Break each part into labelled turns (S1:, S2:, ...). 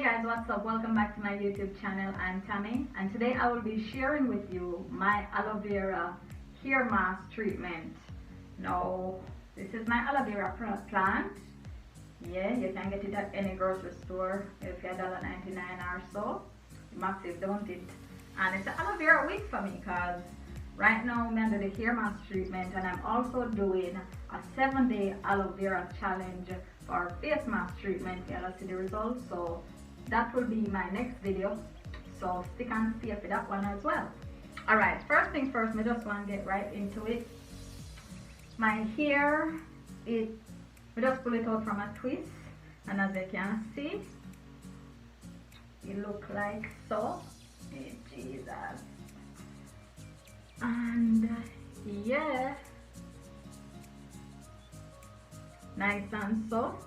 S1: guys, what's up? Welcome back to my YouTube channel. I'm Tammy, and today I will be sharing with you my aloe vera hair mask treatment. Now, this is my aloe vera plant. Yeah, you can get it at any grocery store if you're $1.99 or so. Massive, don't it? And it's an aloe vera week for me because right now I'm under the hair mask treatment, and I'm also doing a 7-day aloe vera challenge for face mask treatment. You'll see the results. So that will be my next video, so stick and stay for that one as well. Alright, first thing first, I just want to get right into it. My hair, we just pull it out from a twist, and as you can see, it look like so. Hey, Jesus. And yeah, nice and soft.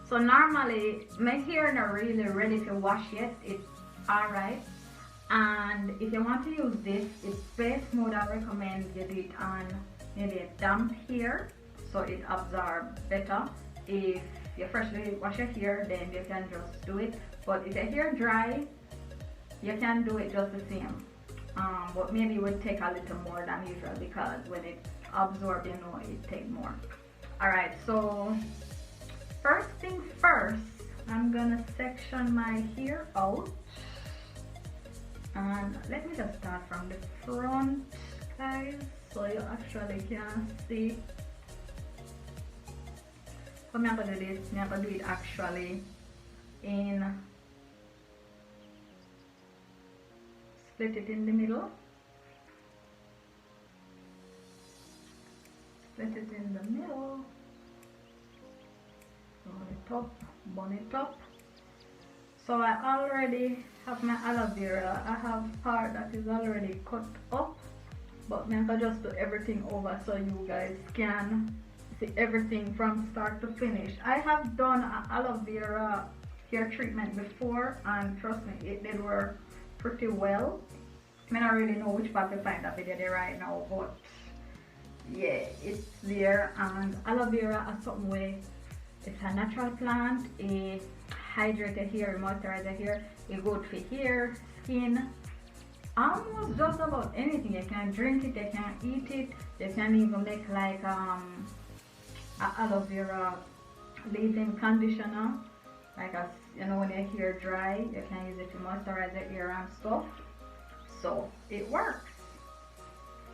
S1: So normally my hair not really ready to wash yet. It's alright, and if you want to use this, it's best mode I recommend you do it on maybe a damp hair so it absorbs better. If you freshly wash your hair, then you can just do it, but if your hair dry, you can do it just the same, but maybe it would take a little more than usual because when it absorbs, you know, it takes more. Alright, so first thing first, I'm gonna section my hair out, and let me just start from the front, guys, so you actually can see. So I'm gonna do this, I'm gonna do it actually in, split it in the middle, split it in the middle, top, bun it up. So I already have my aloe vera. I have part that is already cut up, but I'm gonna just do everything over so you guys can see everything from start to finish. I have done an aloe vera hair treatment before, and trust me, it did work pretty well. I don't really know which part to find that video there right now, but yeah, it's there. And aloe vera is something way. It's a natural plant. It hydrates hair, it moisturizes hair. It good for hair, skin, almost just about anything. You can drink it, you can eat it, you can even make like a aloe vera leave-in conditioner. Like you know, when your hair dry, you can use it to moisturize your hair and stuff. So it works.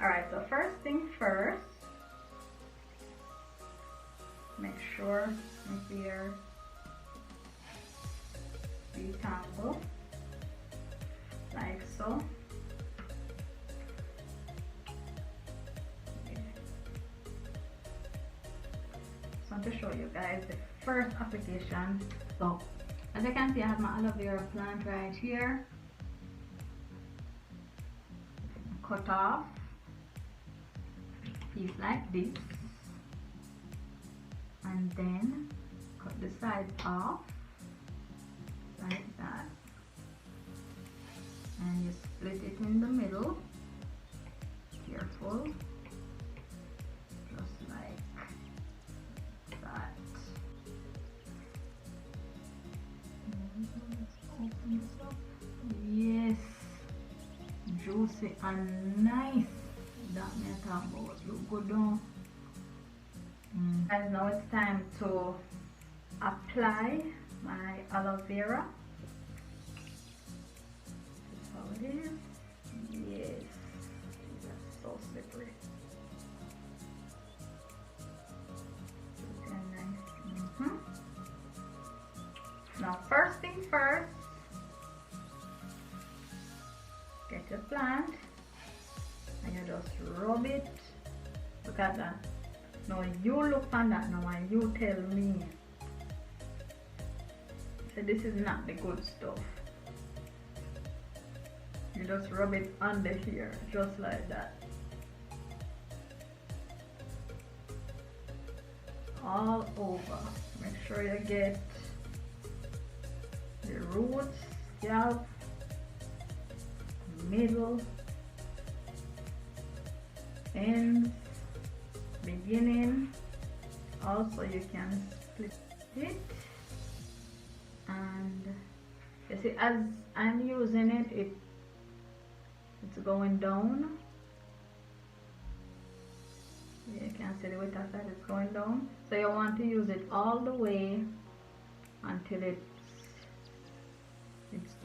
S1: Alright, so first thing first, make sure my hair detangle like so. Just want to show you guys the first application. So as you can see, I have my aloe vera plant right here. Cut off piece like this, and then cut the sides off like that, and you split it in the middle. Careful, just like that. Let's open this up. Yes, juicy and nice. That me talk about. Look good on. And now it's time to apply my aloe vera. That's how it is. Yes, that's so slippery. So nice. Now, first thing first, get your plant and you just rub it. Look at that. Now you look on that now and you tell me. So this is not the good stuff. You just rub it under here, just like that. All over. Make sure you get the roots, scalp, middle, ends, beginning. Also you can split it And you see, as I'm using it, it's going down. You can see the way that side is going down. So you want to use it all the way until it's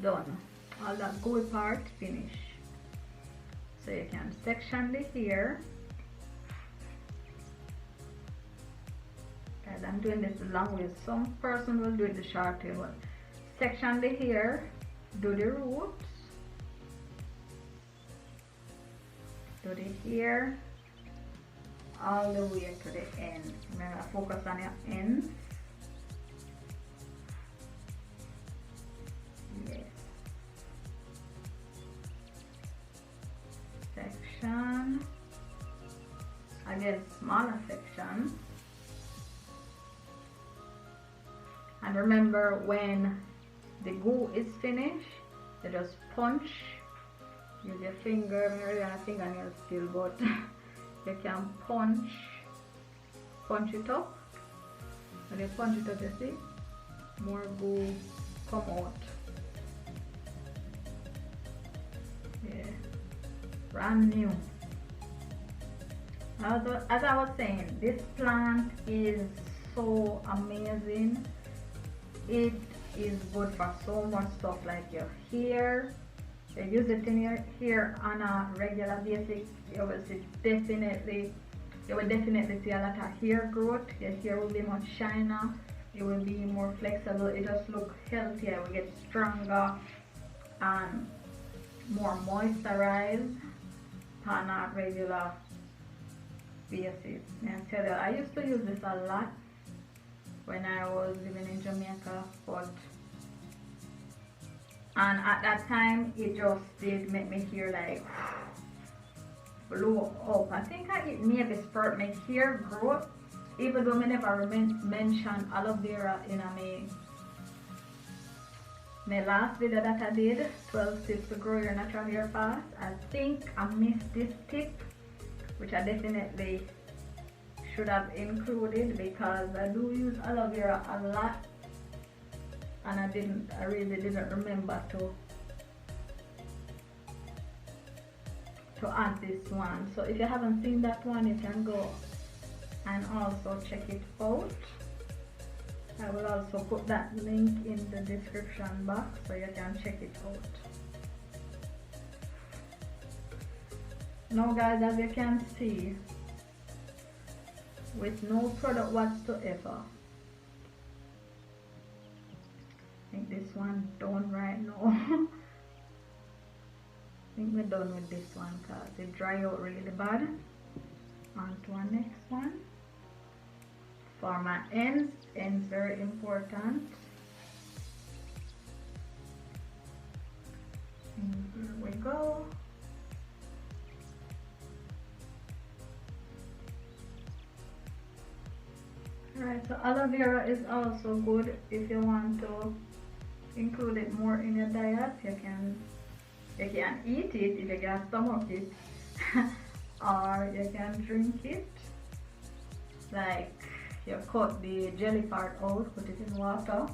S1: done. All that gooey part finish. So you can section the hair. Guys, I'm doing this the long way. Some person will do it the short way, but section the hair, do the roots, do the hair all the way to the end. Remember, focus on your ends. Yes. Section. Again, smaller section. And remember, when the glue is finished, you just punch. Use your finger. I really have fingernails still, but you can punch it up. When you punch it up, you see, more glue come out. Yeah, brand new. As I was saying, this plant is so amazing. It is good for so much stuff, like your hair. You use it in your hair on a regular basis. You will definitely see a lot of hair growth. Your hair will be much shinier. It will be more flexible. It just look healthier. It will get stronger and more moisturized on a regular basis. And I tell you, I used to use this a lot when I was living in Jamaica, and at that time it just did make me hair like blow up. I think it maybe spurt my hair growth, even though I never mentioned aloe vera in my last video that I did, 12 tips to grow your natural hair fast. I think I missed this tip, which I definitely should have included, because I do use aloe vera a lot, and I really didn't remember to add this one. So if you haven't seen that one, you can go and also check it out. I will also put that link in the description box so you can check it out. Now guys, as you can see, with no product whatsoever, I think this one done right now. I think we're done with this one because it dry out really bad. On to our next one. For my ends very important. And here we go. Alright, so aloe vera is also good if you want to include it more in your diet. You can eat it if you can stomach it, or you can drink it. Like, you cut the jelly part out, put it in water,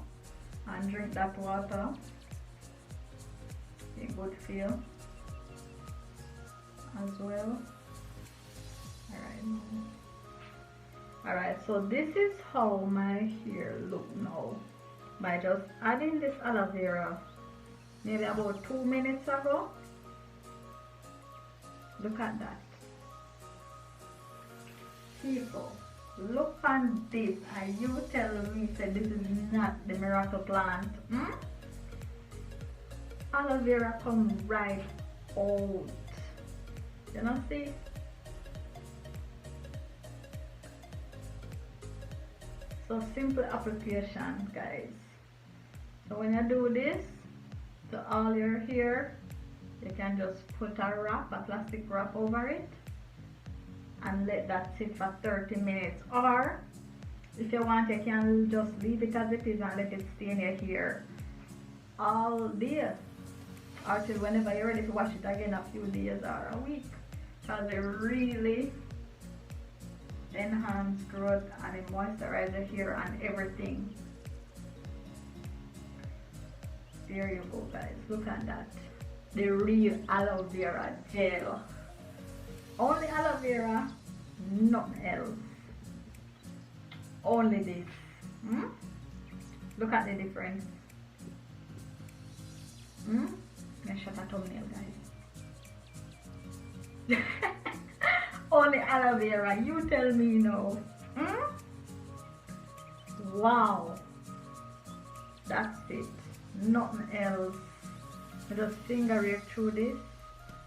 S1: and drink that water. A good feel as well. Alright, so this is how my hair look now by just adding this aloe vera maybe about 2 minutes ago. Look at that. People, look on this, and you tell me that this is not the miracle plant. Aloe vera come right out. You know, see? So simple application, guys. So when you do this to all your hair, you can just put a plastic wrap over it, and let that sit for 30 minutes. Or if you want, you can just leave it as it is and let it stay in your hair all day, or till whenever you're ready to wash it again, a few days or a week, because it really enhance growth and it moisturize the hair and everything. There you go, guys. Look at that. The real aloe vera gel. Only aloe vera, nothing else. Only this. Look at the difference. Let's shut that thumbnail, guys. Only aloe vera. You tell me no. Wow. That's it. Nothing else. I just finger it through this.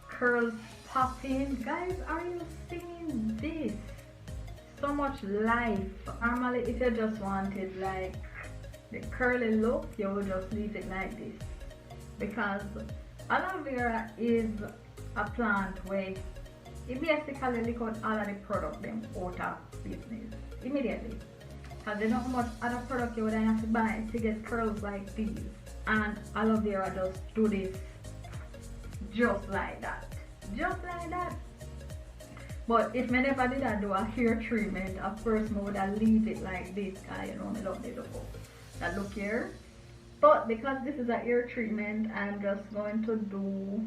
S1: Curls popping. Guys, are you seeing this? So much life. Normally, if you just wanted like the curly look, you will just leave it like this. Because aloe vera is a plant where it basically lick out all of the product them out of business immediately. Because there's not much other product you would have to buy to get curls like these. And aloe vera just do this just like that. Just like that. But if me never did do a hair treatment, of course I would have leave it like this. Because you know I love the look. That look here. But because this is a hair treatment, I'm just going to do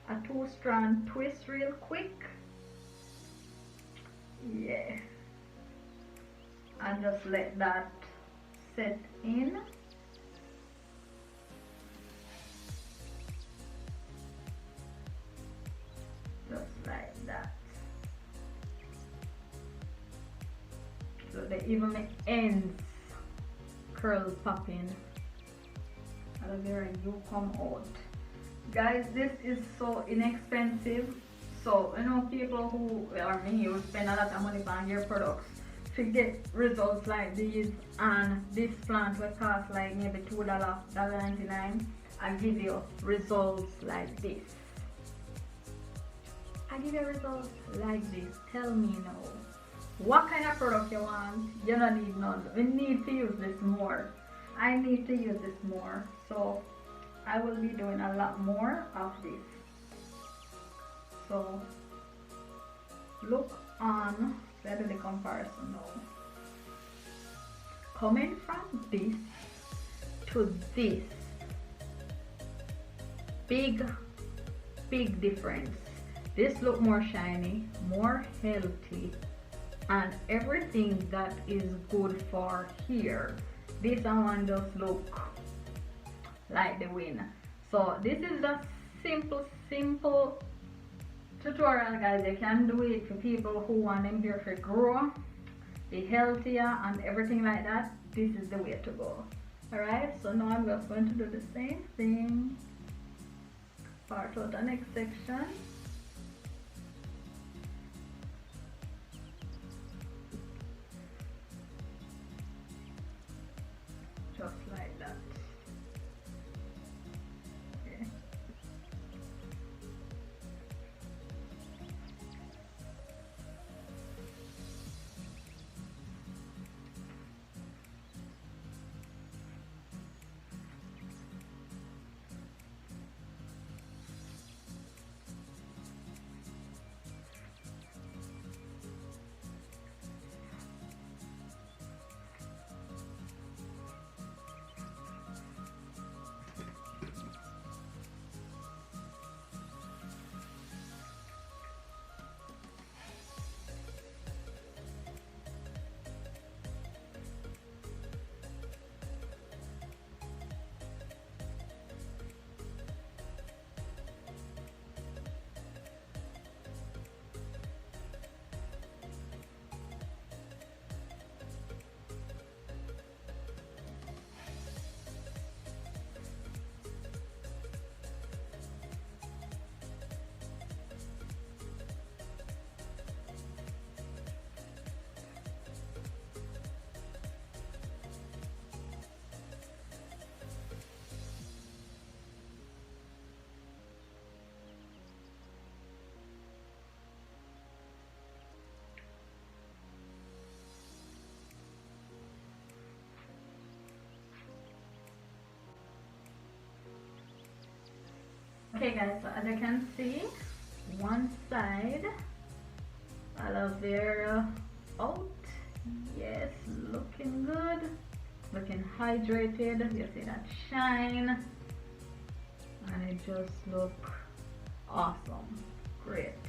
S1: a 2-strand twist real quick. Yeah. And just let that set in. Just like that. So they even make ends curls popping. Aloe vera, you come out. Guys, this is so inexpensive. So you know, people who are me who spend a lot of money on hair products to get results like these, and this plant will cost like maybe $2, $1.99. I give you results like this. I give you results like this. Tell me now, what kind of product you want? You don't need none. We need to use this more. I need to use this more. So I will be doing a lot more of this. So look on, let's do the comparison now. Coming from this to this, big difference. This look more shiny, more healthy, and everything that is good for hair. This one just look like the wind. So this is the simple tutorial, guys. You can do it for people who want them hair to grow, be healthier, and everything like that. This is the way to go. Alright, so now I'm just going to do the same thing. Part out the next section. Just like that. Okay. Okay guys, so as you can see, one side aloe vera out. Yes, looking good, looking hydrated. You see that shine, and it just look awesome. Great.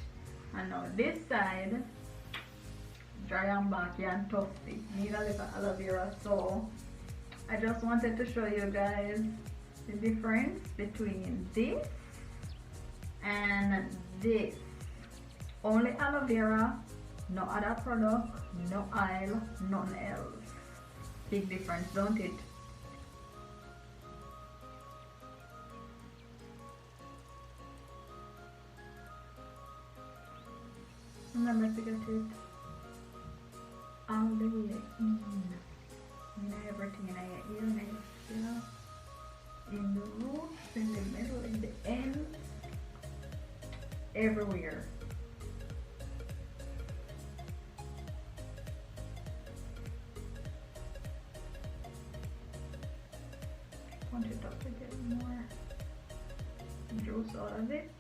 S1: And now this side, dry and barky and tufty. Need a little aloe vera. So I just wanted to show you guys the difference between this and this. Only aloe vera, no other product, no oil, nothing else. Big difference, don't it? Remember to get it all the way in everything, in your ear, nails, in the roots, in the middle, in the ends, everywhere. Punch it up to get more juice out of it.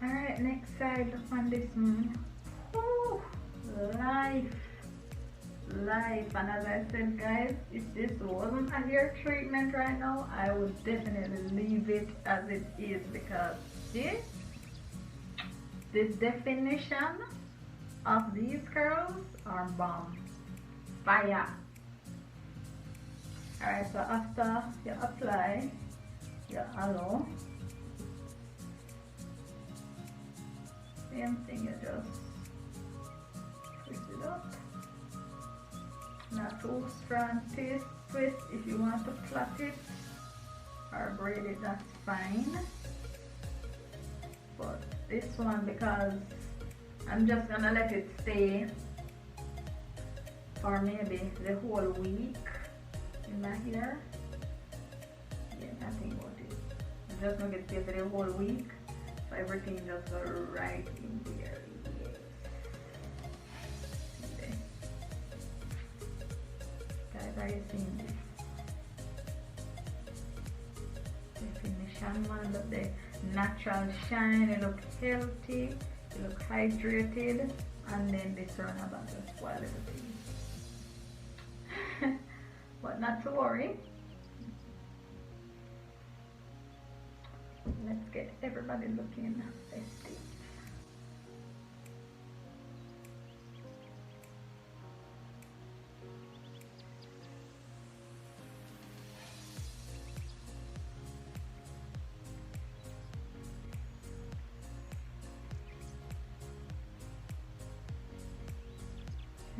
S1: Alright, next side on this one. Woo, life. And as I said, guys, if this wasn't a hair treatment right now, I would definitely leave it as it is, because the definition of these curls are bomb. Fire. Alright, so after you apply your aloe, same thing, you just twist it up. Not too strong twist. If you want to plait it or braid it, that's fine. But this one, because I'm just gonna let it stay for maybe the whole week in my hair. Yeah, nothing about it. I'm just gonna get stay for the whole week. So everything just go right in there. Yes. Guys, are you seeing this? Definition, man, look, the natural shine, it look healthy, it look hydrated, and then this runabout just spoil everything. But not to worry. Let's get everybody looking festive.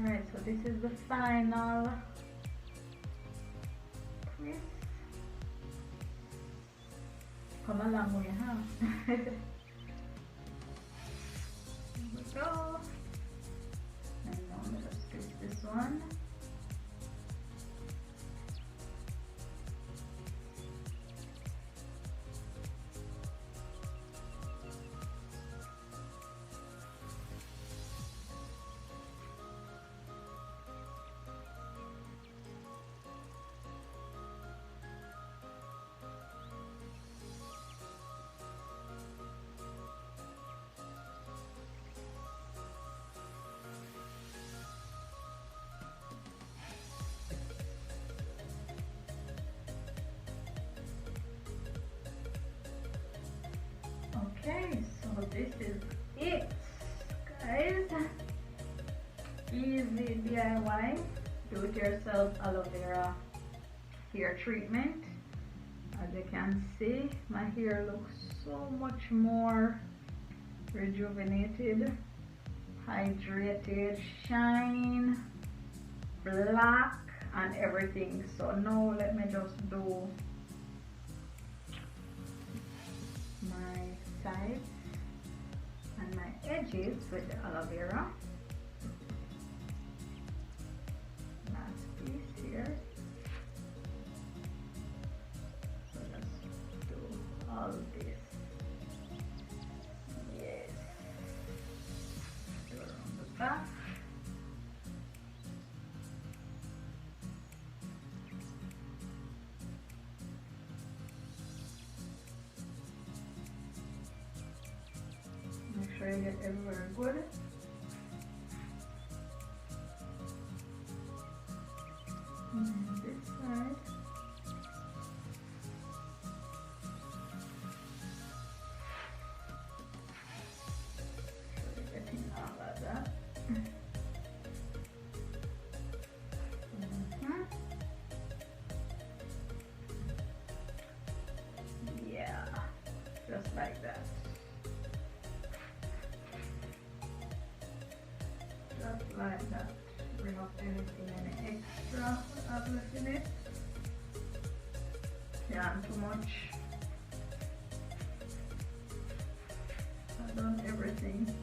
S1: Alright, so this is the final twist. Come along with you, huh? Here we go. And now I'm gonna twist this one. Okay, so this is it, guys. Easy DIY, do it yourself aloe vera hair treatment. As you can see, my hair looks so much more rejuvenated, hydrated, shine, black, and everything. So now let me just do my sides and my edges with the aloe vera. Last piece here. So let's do all this. Yes. sure you get everywhere good. And this side. So getting all of that. Yeah, just like that. Just like that. Remove anything, any extra I've left in it. Yeah, too much. I've done everything.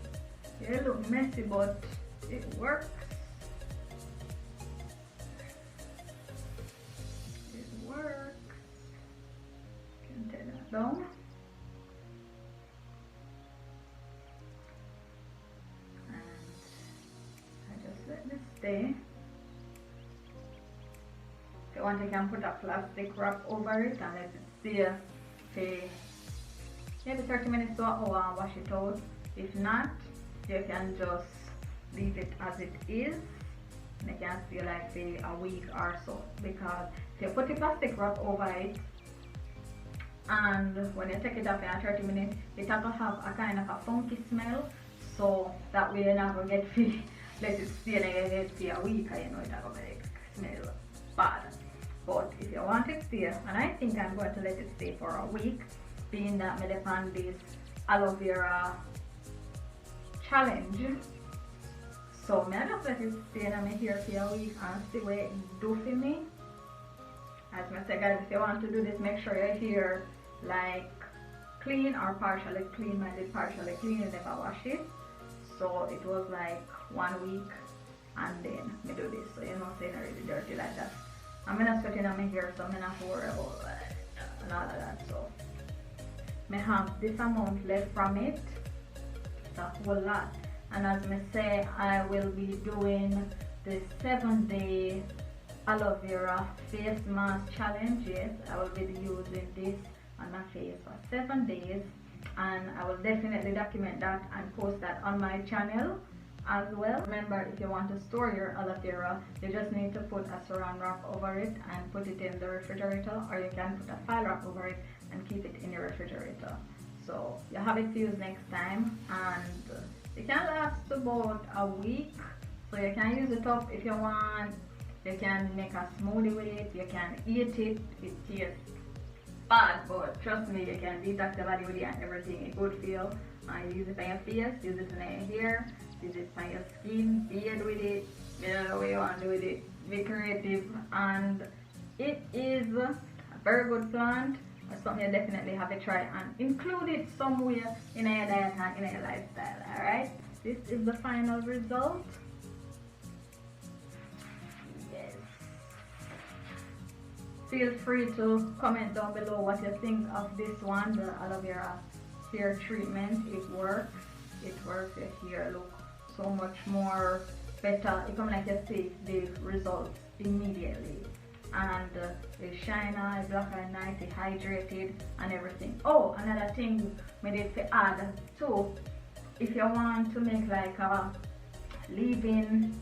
S1: Yeah, it looks messy, but it works. It works. Can take that down. Stay. If you want, you can put a plastic wrap over it and let it stay for maybe 30 minutes to an hour and wash it out. If not, you can just leave it as it is and it can stay like say a week or so, because if you put the plastic wrap over it and when you take it off in 30 minutes, it will have a kind of a funky smell, so that way you're not going to get free. Let it stay in your head for a week and you know it will make smell bad. But if you want it to stay, and I think I'm going to let it stay for a week, being that I found this aloe vera challenge. So I just let it stay in my hair for a week and see what it do for me. As I said, guys, if you want to do this, make sure your hair like clean or partially clean. I did partially clean and never wash it. So it was like 1 week and then me do this, so you're not saying really dirty like that. I'm gonna sweat in on my hair, so I'm not worry about that and all of that. So I have this amount left from it, it's a whole lot. And as I say, I will be doing the 7-day aloe vera face mask challenge. Yes, I will be using this on my face for 7 days. And I will definitely document that and post that on my channel as well. Remember, if you want to store your aloe vera, you just need to put a saran wrap over it and put it in the refrigerator, or you can put a file wrap over it and keep it in your refrigerator. So you have it to use next time, and it can last about a week. So you can use it up if you want. You can make a smoothie with it, you can eat it, it tastes bad, but trust me, you can detox the body with it and everything. It good feel. Use it on your face, use it on your hair, use it on your skin, beard with it, you know what you want to do with it. Be creative, and it is a very good plant. It's something you definitely have to try and include it somewhere in your diet and in your lifestyle. Alright, this is the final result. Yes. Feel free to comment down below what you think of this one, the aloe vera hair treatment. It works. It works. Your hair look so much more better. You come like you see the results immediately, and it's shiner, it's black and nice, it's hydrated and everything. Oh, another thing we need to add too, if you want to make like a leave-in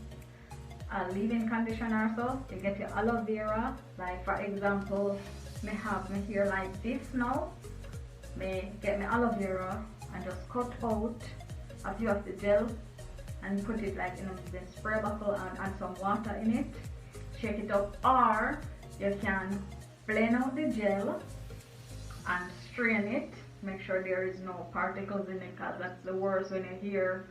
S1: conditioner, so you get your aloe vera. Like for example, me have my hair like this now. Me get my aloe vera and just cut out a few of the gel and put it like in a spray bottle and add some water in it. Shake it up, or you can blend out the gel and strain it. Make sure there is no particles in it, because that's the worst when you hear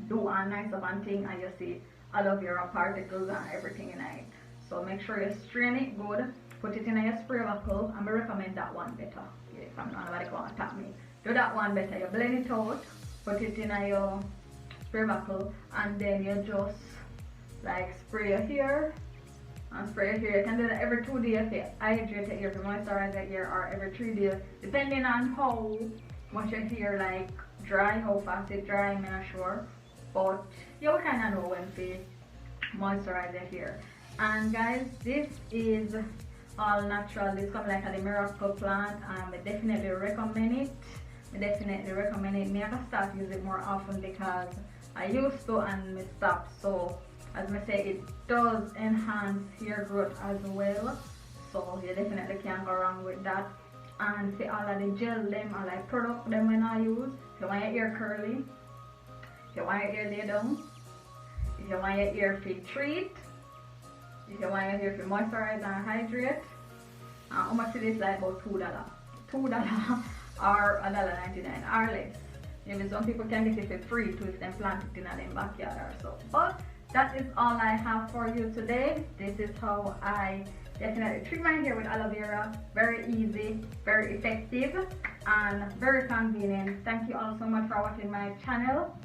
S1: do a nice of one thing and you see aloe vera particles and everything in it. So make sure you strain it good, put it in a spray bottle, and I recommend that one better. If I'm not nobody going to tap me, do that one better. You blend it out, put it in your spray bottle, and then you just like spray your hair and spray your hair. You can do that every 2 days to hydrate your hair, to moisturize your hair, or every 3 days, depending on how much your hair like dry, how fast it dry. I'm not sure, but you kind of know when to moisturize your hair. And guys, this is all natural. This comes like a miracle plant, and I definitely recommend it. I definitely recommend it. Me I can start use it more often because I used to and me stopped. So as I say, it does enhance hair growth as well. So you definitely can't go wrong with that. And see all of the gel them or like product them when I use. If you want your hair curly, if you want your hair lay down, if you want your hair to treat, if you want your hair to moisturize and hydrate. How much it is? Like about $2. $2 or $1.99 or less. Maybe some people can get it for free too if they plant it in their backyard or so. But that is all I have for you today. This is how I definitely treat my hair with aloe vera. Very easy, very effective, and very convenient. Thank you all so much for watching my channel.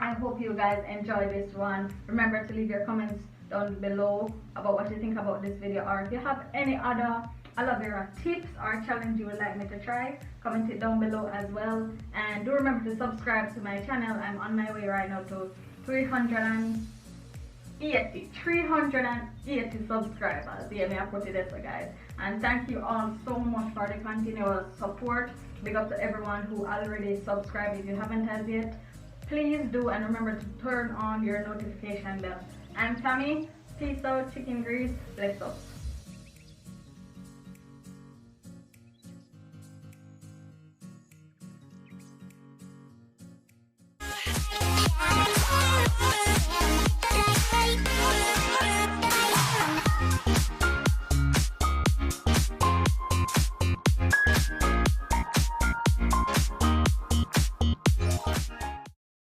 S1: I hope you guys enjoy this one. Remember to leave your comments down below about what you think about this video, or if you have any other aloe vera tips or challenge you would like me to try, comment it down below as well. And do remember to subscribe to my channel. I'm on my way right now to 380 subscribers. Yeah, me I put it this way, guys. And thank you all so much for the continuous support. Big up to everyone who already subscribed. If you haven't as yet, please do, and remember to turn on your notification bell. I'm Tammy. Peace out, chicken grease. Bless up.